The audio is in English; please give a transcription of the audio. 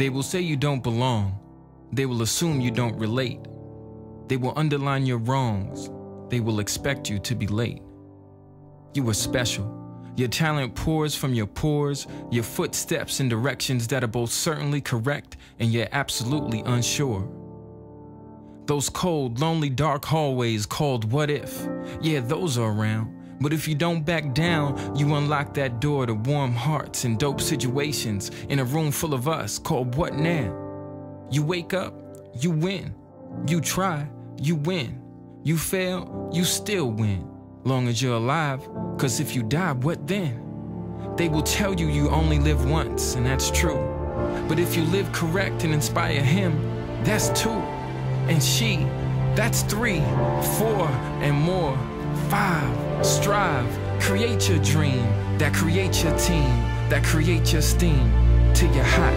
They will say you don't belong. They will assume you don't relate. They will underline your wrongs. They will expect you to be late. You are special. Your talent pours from your pores, your footsteps in directions that are both certainly correct and yet absolutely unsure. Those cold, lonely, dark hallways called what if, yeah, those are around. But if you don't back down, you unlock that door to warm hearts and dope situations in a room full of us called what now? You wake up, you win. You try, you win. You fail, you still win. Long as you're alive, 'cause if you die, what then? They will tell you you only live once, and that's true. But if you live correct and inspire him, that's 2. And she, that's 3, 4, and more. 5, strive, create your dream, that creates your team, that creates your steam, till you're hot.